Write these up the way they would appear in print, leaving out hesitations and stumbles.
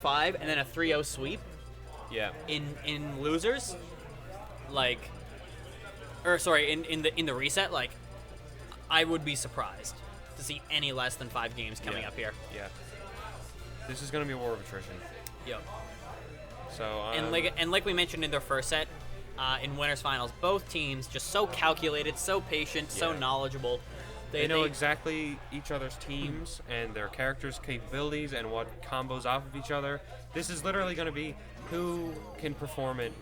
5 and then a 3-0 sweep Yeah. in losers, like, or sorry, in the reset, like, I would be surprised to see any less than 5 games coming up here. Yeah. This is going to be a war of attrition. Yep. So And like we mentioned in their first set, in winners finals, both teams just so calculated, so patient, so knowledgeable. They know exactly each other's teams and their characters' capabilities and what combos off of each other. This is literally going to be who can perform it,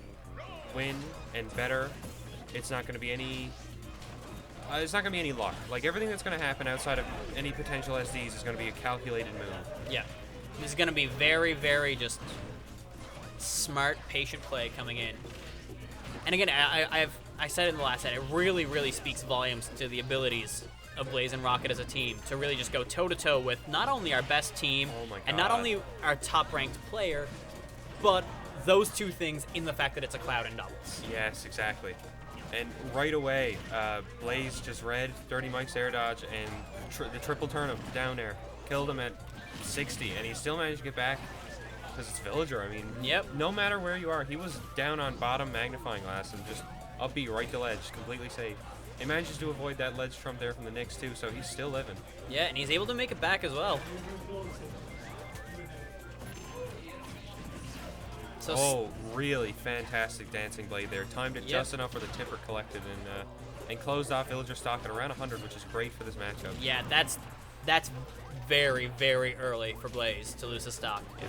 win, and better. It's not going to be any. It's not going to be any luck. Like, everything that's going to happen outside of any potential SDs is going to be a calculated move. Yeah. This is going to be very, very just smart, patient play coming in. And again, I said it in the last set, it really, really speaks volumes to the abilities of Blaze and Rocket as a team to really just go toe-to-toe with not only our best team and not only our top-ranked player, but those two things in the fact that it's a Cloud and doubles. Yes, exactly. And right away, Blaze just read Dirty Mike's air dodge and the triple turnip down air. Killed him at 60, and he still managed to get back because it's Villager. I mean, no matter where you are, he was down on bottom magnifying glass and just upbeat right to ledge, completely safe. He manages to avoid that ledge trump there from the Knicks too, so he's still living. Yeah, and he's able to make it back as well. So really fantastic dancing blade there. Timed it just enough where the tipper collected and closed off Villager stock at around 100, which is great for this matchup. Yeah, that's very, very early for Blaze to lose his stock. Yeah.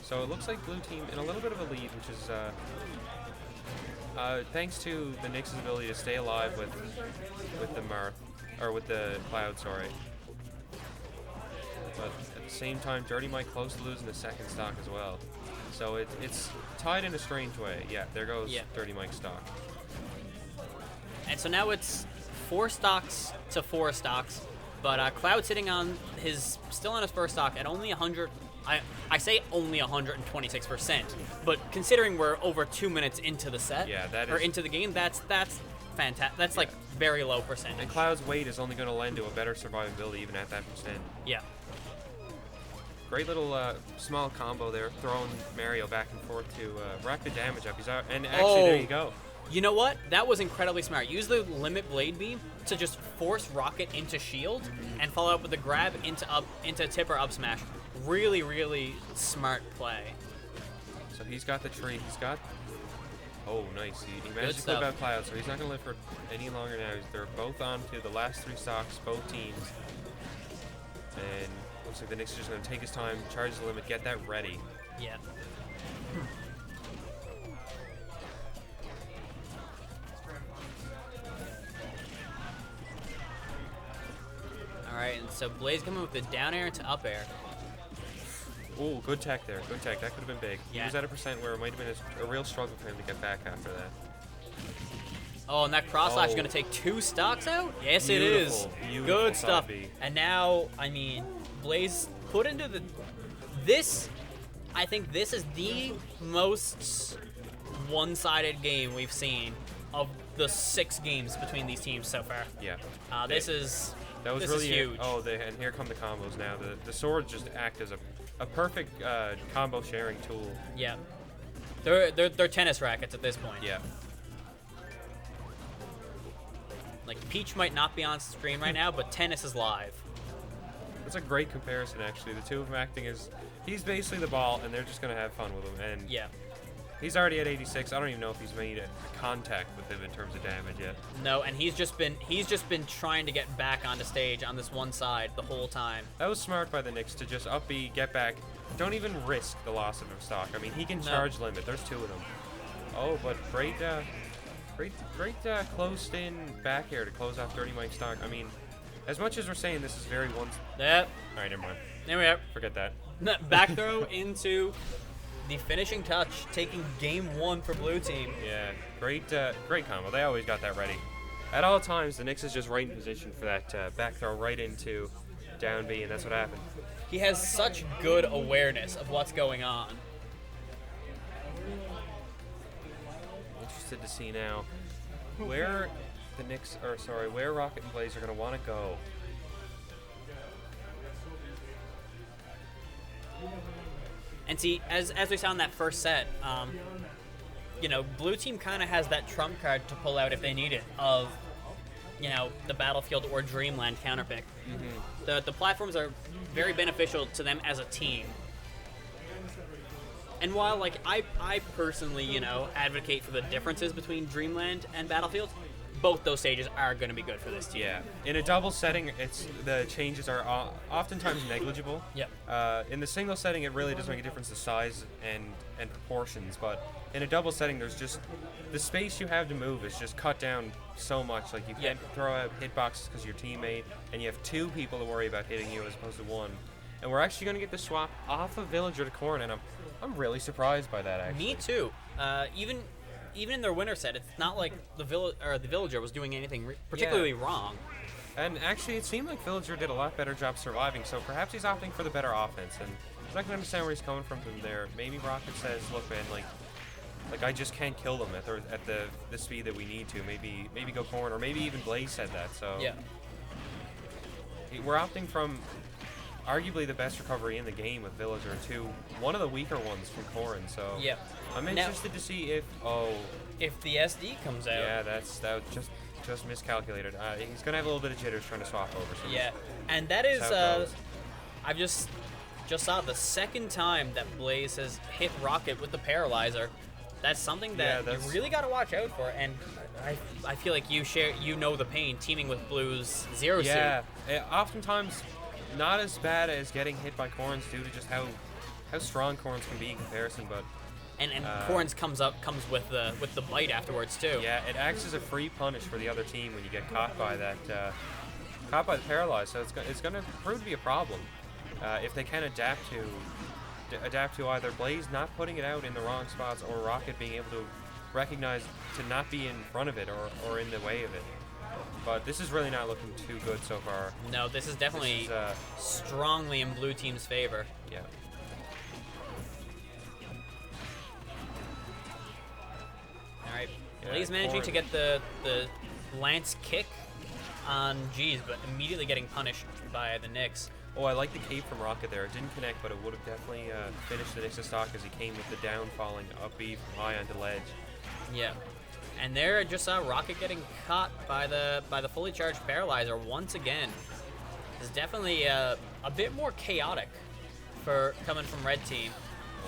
So it looks like blue team in a little bit of a lead, which is thanks to the Knicks' ability to stay alive with the Mirth, or with the Cloud, sorry. But at the same time, Dirty Mike close to losing the second stock as well. So it's tied in a strange way. Yeah, there goes Dirty Mike's stock. And so now it's 4 stocks to 4 stocks, but Cloud sitting on still on his first stock at only 100. I say only 126%, but considering we're over 2 minutes into the set, or into the game, that's fantastic. That's like very low percentage. And Cloud's weight is only going to lend to a better survivability even at that percent. Yeah. Great little small combo there, throwing Mario back and forth to rack the damage up. He's out, and actually there you go. You know what? That was incredibly smart. Use the limit blade beam to just force Rocket into shield and follow up with the grab into tipper up smash. Really, really smart play. So he's got the tree. He's got. Oh, nice. He managed to clip out Cloud, so he's not going to live for any longer now. They're both on to the last 3 stocks, both teams. And looks like the Knicks are just going to take his time, charge the limit, get that ready. Yeah. Alright, and so Blaze coming with the down air into up air. Oh, good tech there. Good tech. That could have been big. Yeah. He was at a percent where it might have been a real struggle for him to get back after that. Oh, and that cross slash is going to take 2 stocks out? Yes, it is. Beautiful Good stuff. B. And now, I mean, Blaze put into I think this is the most one-sided game we've seen of the 6 games between these teams so far. Yeah. This is huge. And here come the combos now. The swords just act as a perfect combo sharing tool. Yeah. They're tennis rackets at this point. Yeah. Like, Peach might not be on stream right now, but tennis is live. That's a great comparison, actually. The two of them acting as he's basically the ball, and they're just gonna have fun with him. And yeah. He's already at 86. I don't even know if he's made a contact with him in terms of damage yet. No, and he's just been trying to get back onto stage on this one side the whole time. That was smart by the Knicks to just up B, get back. Don't even risk the loss of his stock. I mean, he can charge limit. There's 2 of them. Oh, but great closed-in back air to close off Dirty Mike's stock. I mean, as much as we're saying this is very one. Yep. All right, never mind. There we are. Forget that. Back throw into the finishing touch, taking game 1 for blue team. Yeah, great combo. They always got that ready. At all times, the Knicks is just right in position for that back throw right into down B, and that's what happened. He has such good awareness of what's going on. Interested to see now where the Knicks, where Rocket and Blaze are going to want to go. And see, as we saw in that first set, you know, blue team kind of has that trump card to pull out if they need it of, you know, the Battlefield or Dreamland counterpick. The platforms are very beneficial to them as a team. And while, like, I personally, you know, advocate for the differences between Dreamland and Battlefield, both those stages are going to be good for this team. Yeah, in a double setting, the changes are oftentimes negligible. Yep. In the single setting, it really does make a difference the size and proportions, but in a double setting, there's just the space you have to move is just cut down so much. Like, you can't throw out hitboxes because your teammate, and you have two people to worry about hitting you as opposed to one. And we're actually going to get the swap off of Villager to Corrin, and I'm really surprised by that, actually. Me too. Even in their winner set, it's not like the Villager was doing anything particularly wrong. And actually, it seemed like Villager did a lot better job surviving, so perhaps he's opting for the better offense. And I'm not going to understand where he's coming from there. Maybe Rocket says, look, man, like I just can't kill them at the speed that we need to. Maybe go Corrin, or maybe even Blaze said that. So yeah, we're opting from arguably the best recovery in the game with Villager to one of the weaker ones from Corrin. So yeah, I'm interested to see if the SD comes out. Yeah, that was just miscalculated. He's gonna have a little bit of jitters trying to swap over. So yeah, and that is I've just saw the second time that Blaze has hit Rocket with the Paralyzer. That's something that you really got to watch out for, and I feel like you know the pain teaming with Blue's Zero Suit. Yeah, oftentimes not as bad as getting hit by Corrins due to just how strong Corrins can be in comparison, but and Corrins comes with the bite afterwards too. Yeah, it acts as a free punish for the other team when you get caught by the paralyze. So it's going to prove to be a problem if they can adapt to either Blaze not putting it out in the wrong spots or Rocket being able to recognize to not be in front of it or in the way of it. But this is really not looking too good so far. No, this is definitely strongly in blue team's favor. Yeah. All right, Blaze managing to get the Lance kick on G's, but immediately getting punished by the Nyx. Oh, I like the cape from Rocket there. It didn't connect, but it would have definitely finished the Nyx's stock as he came with the down falling up B from high onto ledge. Yeah. And there I just saw Rocket getting caught by the fully charged Paralyzer once again. It's definitely a bit more chaotic for coming from Red Team.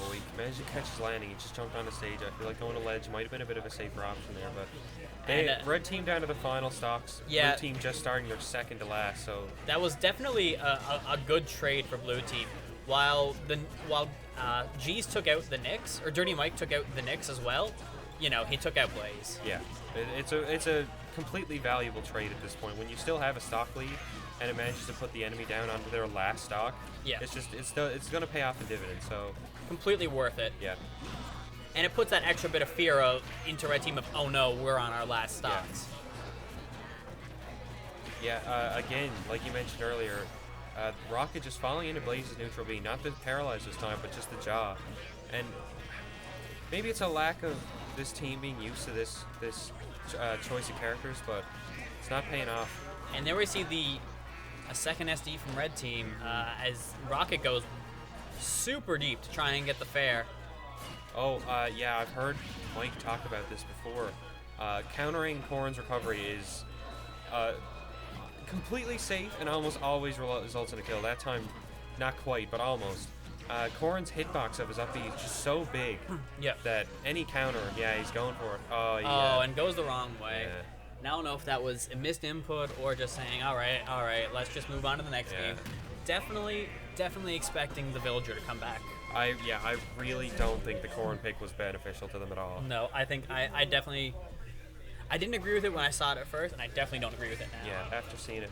Oh, he managed to catch his landing. He just jumped on the stage. I feel like going to ledge might have been a bit of a safer option there, but Red Team down to the final stocks. Yeah. Blue Team just starting their second to last. So that was definitely a good trade for Blue Team. While G's took out the Nyx, or Dirty Mike took out the Nyx as well, you know, he took out Blaze. Yeah, it's a completely valuable trade at this point. When you still have a stock lead and it manages to put the enemy down onto their last stock, yeah, it's going to pay off in dividends. So completely worth it. Yeah. And it puts that extra bit of fear into Red Team of, oh no, we're on our last stocks. Yeah, again, like you mentioned earlier, Rocket just falling into Blaze's neutral B, not the paralyze this time, but just the jaw. And maybe it's a lack of this team being used to this choice of characters, but it's not paying off. And there we see a second SD from Red Team as Rocket goes super deep to try and get the fair. Oh, yeah, I've heard Mike talk about this before. Countering Corrin's recovery is completely safe and almost always results in a kill. That time, not quite, but almost. Corrin's hitbox of his up B is just so big that any counter, he's going for it. Oh, yeah. Oh, and goes the wrong way. Yeah. Now I don't know if that was a missed input or just saying, all right, let's just move on to the next game. Definitely expecting the Villager to come back. I really don't think the Corrin pick was beneficial to them at all. No, I think I didn't agree with it when I saw it at first, and I definitely don't agree with it now. Yeah, after seeing it,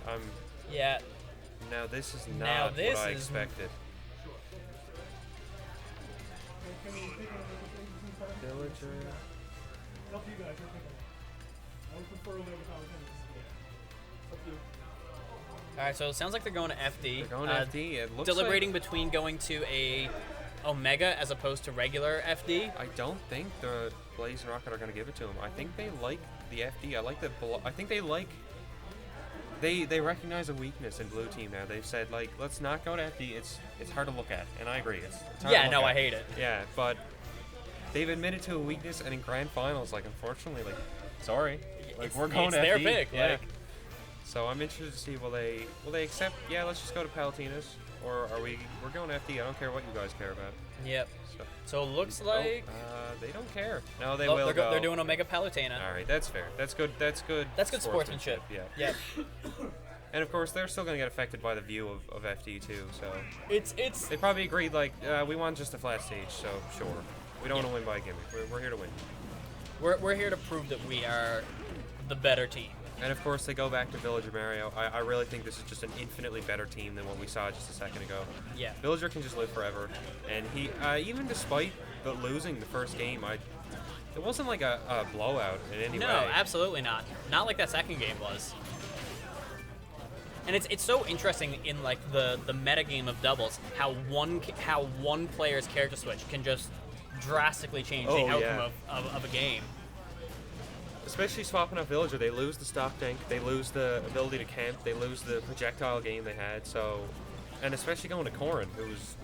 Yeah. Now this is not what I expected. Villager. Alright, so it sounds like they're going to FD. They're going to FD. It looks deliberating between going to a Omega as opposed to regular FD. I don't think the Blaze and Rocket are going to give it to him. I think they like the FD. I think they like they recognize a weakness in blue team now. They've said like, let's not go to FD. It's hard to look at, and I agree. It's hard Yeah, to look no, at. I hate it. Yeah, but they've admitted to a weakness, and in grand finals, like unfortunately, like sorry, like we're going it's to their FD. pick, Yeah. like. So I'm interested to see will they accept? Yeah, let's just go to Palatinas, or we're going to FD. I don't care what you guys care about. Yep. So it looks Oh, like they don't care. No, they oh, will go. they're doing Omega Palutena. All right, that's fair. That's good. That's good. That's good sportsmanship. Yeah. Yep. And of course, they're still going to get affected by the view of FD too. So It's they probably agreed like we want just a flat stage. So sure, we don't want to win by a gimmick. We're here to win. we're here to prove that we are the better team. And of course, they go back to Villager Mario. I really think this is just an infinitely better team than what we saw just a second ago. Yeah. Villager can just live forever, and he even despite the losing the first game, it wasn't like a blowout in any way. No, absolutely not. Not like that second game was. And it's so interesting in like the meta game of doubles how one player's character switch can just drastically change the outcome of a game. Especially swapping out Villager, they lose the stock tank, they lose the ability to camp, they lose the projectile game they had. So, and especially going to Corrin, who's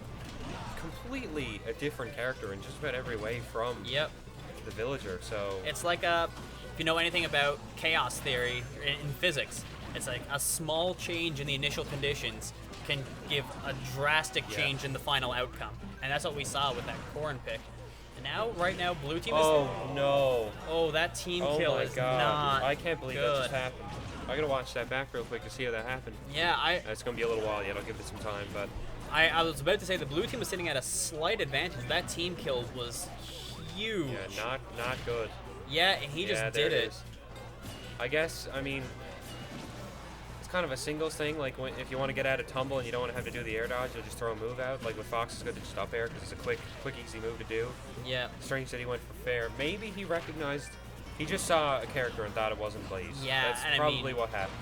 completely a different character in just about every way from the Villager. So it's like if you know anything about chaos theory in physics, it's like a small change in the initial conditions can give a drastic change in the final outcome, and that's what we saw with that Corrin pick. And now, right now, blue team is. Oh no! Oh, that team kill my is God. not. I can't believe good. that just happened. I gotta watch that back real quick to see how that happened. Yeah, It's gonna be a little while yet. I'll give it some time, but I was about to say the blue team was sitting at a slight advantage. That team kill was huge. yeah, not good. Yeah, and he just Yeah, did there it. is. I guess it's kind of a singles thing. Like if you want to get out of tumble and you don't want to have to do the air dodge, you'll just throw a move out. Like with Fox, it's good to just up air because it's a quick, easy move to do. Yeah. Strange that he went for fair. Maybe he recognized. He just saw a character and thought it wasn't Blaze. Yeah, that's and I probably mean- what happened.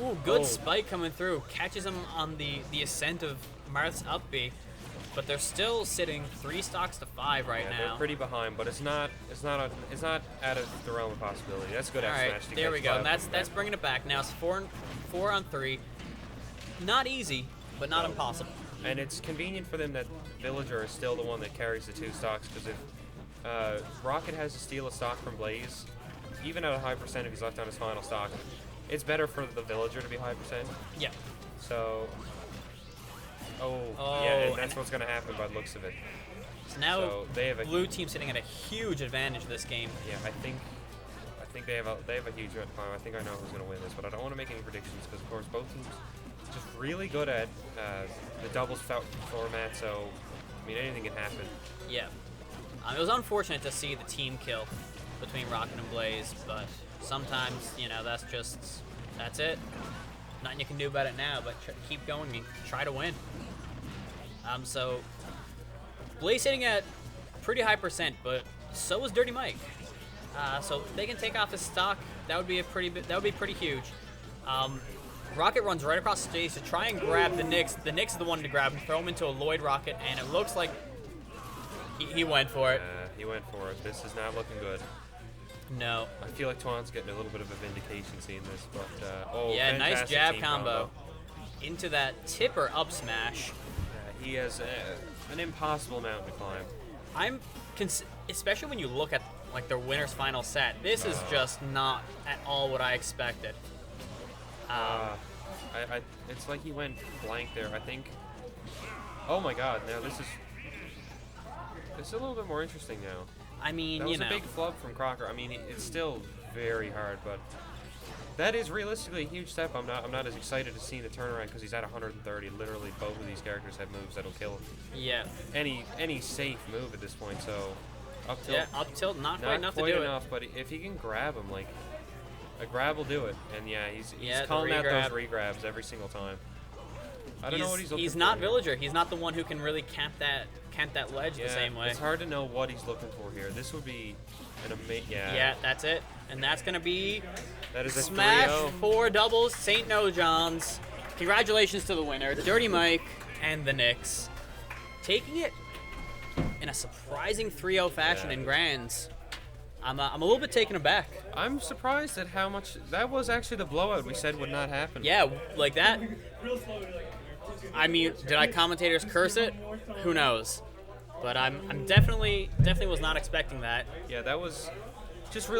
Ooh, good Oh. spike coming through. Catches him on the ascent of Marth's up B, but they're still sitting 3 stocks to 5 right Yeah, now. they're pretty behind, but it's not out of the realm of possibility. That's good. All F right, smash to there catch we go. Cloud And that's coming back. bringing it back. Now it's 4 on 3. Not easy, but not impossible. And it's convenient for them that Villager is still the one that carries the 2 stocks, because if Rocket has to steal a stock from Blaze, even at a high percent if he's left on his final stock, it's better for the Villager to be high percent. Yeah. So, Oh, yeah, and that's and- what's going to happen by the looks of it. So now So they have a blue team sitting at a huge advantage this game. Yeah, I think they have a huge amount of time. I think I know who's going to win this, but I don't want to make any predictions because of course both teams just really good at the doubles format. So I mean anything can happen. Yeah. It was unfortunate to see the team kill between Rocket and Blaze, but sometimes, that's it. Nothing you can do about it now, but keep going and try to win. So Blaze sitting at pretty high percent, but so is Dirty Mike. So they can take off his stock. That would be pretty huge. Rocket runs right across the stage to try and grab the Nyx. The Nyx is the one to grab him, throw him into a Lloyd Rocket, and it looks like he went for it. He went for it. This is not looking good. No. I feel like Twan's getting a little bit of a vindication seeing this, but Yeah, nice fantastic jab team combo into that tipper up smash. He has an impossible mountain to climb. Especially when you look at like their winner's final set, this is just not at all what I expected. It's like he went blank there. I think. Oh my God! Now this is a little bit more interesting now. I mean, That was a big flub from Crocker. I mean, it's still very hard, but that is realistically a huge step. I'm not as excited to see the turnaround because he's at 130. Literally, both of these characters have moves that'll kill Yeah. any safe move at this point. So up tilt, Yeah, up tilt, not quite not enough quite to do enough. But if he can grab him, like a grab will do it. And yeah, he's the calling out those re-grab. regrabs every single time. I don't know what he's looking for. He's not here. Villager. He's not the one who can really camp that ledge the same way. It's hard to know what he's looking for here. This would be an amazing. Yeah, that's it. And that's going to be That is a Smash 3-0. 4 doubles, St. No John's. Congratulations to the winner, Dirty Mike and the Knicks. Taking it in a surprising 3-0 fashion Yeah. in Grands. I'm a little bit taken aback. I'm surprised at how much that was actually the blowout we said would not happen. Yeah, like that. I mean, did I commentators curse it? Who knows? But I'm definitely was not expecting that. Yeah, that was just really.